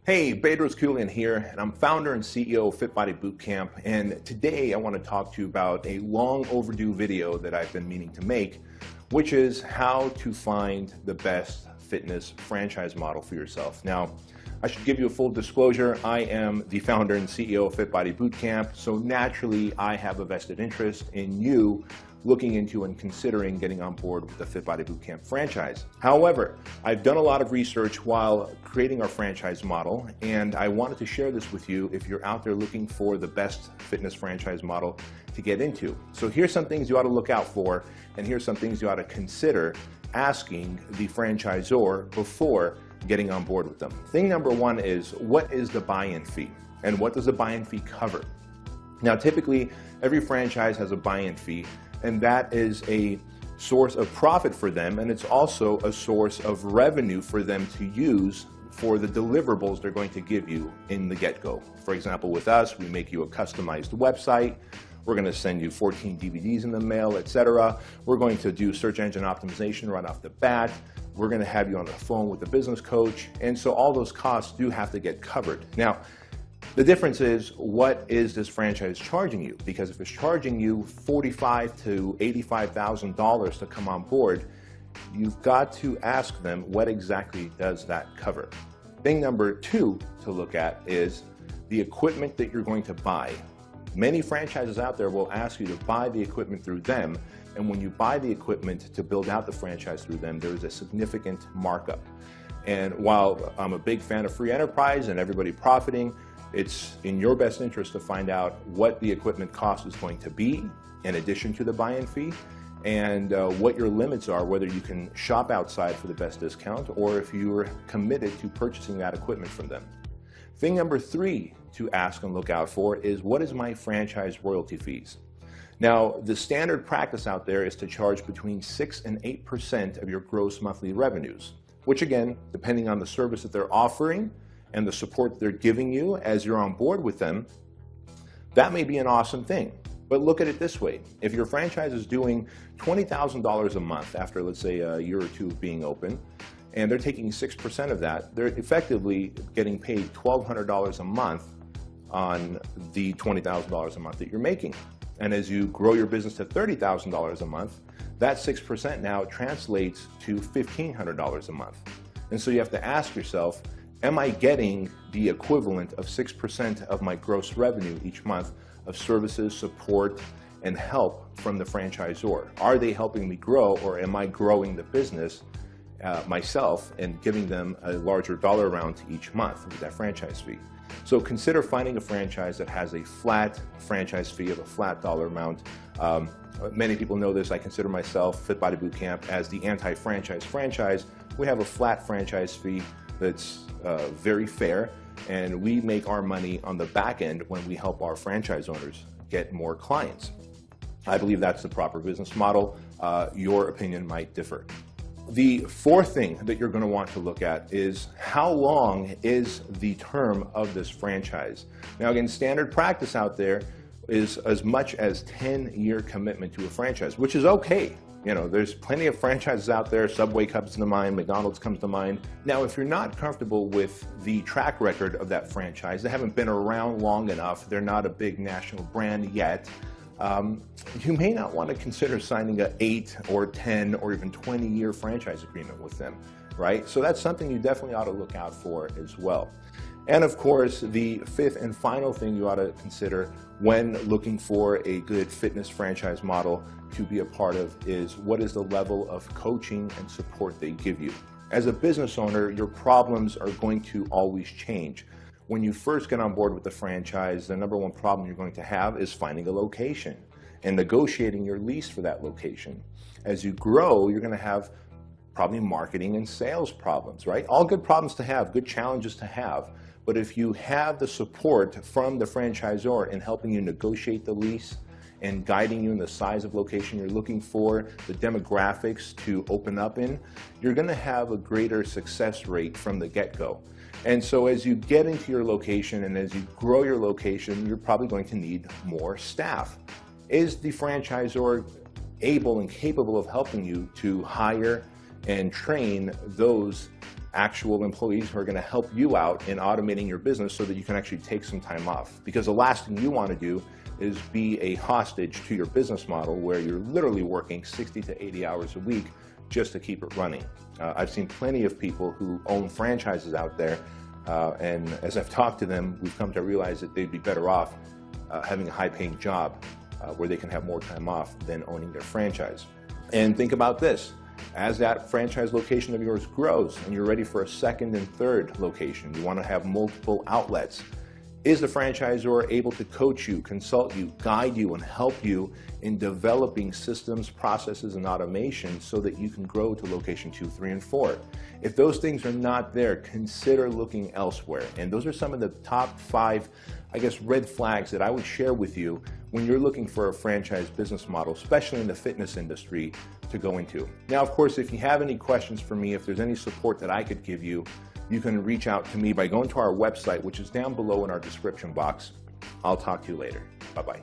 Hey, Bedros Keuilian here, and I'm founder and CEO of Fit Body Bootcamp, and today I want to talk to you about a long overdue video that I've been meaning to make, which is how to find the best fitness franchise model for yourself. Now, I should give you a full disclosure. I am the founder and CEO of Fit Body Bootcamp, so naturally I have a vested interest in you looking into and considering getting on board with the Fit Body Bootcamp franchise. However, I've done a lot of research while creating our franchise model, and I wanted to share this with you if you're out there looking for the best fitness franchise model to get into. So here's some things you ought to look out for, and here's some things you ought to consider asking the franchisor before getting on board with them. Thing number one is, what is the buy-in fee? And what does the buy-in fee cover? Now, typically, every franchise has a buy-in fee, and that is a source of profit for them, and it's also a source of revenue for them to use for the deliverables they're going to give you in the get-go. For example, with us, we make you a customized website. We're going to send you 14 DVDs in the mail, etc. We're going to do search engine optimization right off the bat. We're going to have you on the phone with the business coach, and so all those costs do have to get covered. Now, the difference is, what is this franchise charging you? Because if it's charging you $45,000 to $85,000 to come on board, you've got to ask them, what exactly does that cover? Thing number two to look at is the equipment that you're going to buy. Many franchises out there will ask you to buy the equipment through them, and when you buy the equipment to build out the franchise through them, there is a significant markup. And while I'm a big fan of free enterprise and everybody profiting, it's in your best interest to find out what the equipment cost is going to be in addition to the buy-in fee, and what your limits are, whether you can shop outside for the best discount or if you're committed to purchasing that equipment from them. Thing number three to ask and look out for is, what is my franchise royalty fees? Now, the standard practice out there is to charge between 6 and 8% of your gross monthly revenues, which again, depending on the service that they're offering and the support they're giving you as you're on board with them, that may be an awesome thing. But look at it this way. If your franchise is doing $20,000 a month after, let's say, a year or two of being open, and they're taking 6% of that, they're effectively getting paid $1,200 a month on the $20,000 a month that you're making. And as you grow your business to $30,000 a month, that 6% now translates to $1,500 a month. And so you have to ask yourself, am I getting the equivalent of 6% of my gross revenue each month of services, support, and help from the franchisor? Are they helping me grow, or am I growing the business myself and giving them a larger dollar amount each month with that franchise fee? So consider finding a franchise that has a flat franchise fee of a flat dollar amount. Many people know this. I consider myself, Fit Body Bootcamp, as the anti-franchise franchise. We have a flat franchise fee that's very fair, and we make our money on the back end when we help our franchise owners get more clients. I believe that's the proper business model. Your opinion might differ. The fourth thing that you're going to want to look at is, how long is the term of this franchise? Now again, standard practice out there is as much as 10-year commitment to a franchise, which is okay. You know, there's plenty of franchises out there. Subway comes to mind, McDonald's comes to mind. Now, if you're not comfortable with the track record of that franchise, they haven't been around long enough, they're not a big national brand yet, you may not want to consider signing an 8 or 10 or even 20-year franchise agreement with them, right? So that's something you definitely ought to look out for as well. And of course, the fifth and final thing you ought to consider when looking for a good fitness franchise model to be a part of is, what is the level of coaching and support they give you? As a business owner, your problems are going to always change. When you first get on board with the franchise, the number one problem you're going to have is finding a location and negotiating your lease for that location. As you grow, you're going to have probably marketing and sales problems, right? All good problems to have, good challenges to have. But if you have the support from the franchisor in helping you negotiate the lease and guiding you in the size of location you're looking for, the demographics to open up in, you're going to have a greater success rate from the get-go. And so as you get into your location and as you grow your location, you're probably going to need more staff. Is the franchisor able and capable of helping you to hire and train those actual employees who are going to help you out in automating your business so that you can actually take some time off. Because the last thing you want to do is be a hostage to your business model where you're literally working 60 to 80 hours a week just to keep it running. I've seen plenty of people who own franchises out there, and as I've talked to them, we've come to realize that they'd be better off having a high-paying job where they can have more time off than owning their franchise. And think about this. As that franchise location of yours grows and you're ready for a second and third location, you want to have multiple outlets. Is the franchisor able to coach you, consult you, guide you, and help you in developing systems, processes, and automation so that you can grow to location 2, 3, and 4? If those things are not there, consider looking elsewhere. And those are some of the top 5, red flags that I would share with you when you're looking for a franchise business model, especially in the fitness industry, to go into. Now, of course, if you have any questions for me, if there's any support that I could give you, you can reach out to me by going to our website, which is down below in our description box. I'll talk to you later. Bye-bye.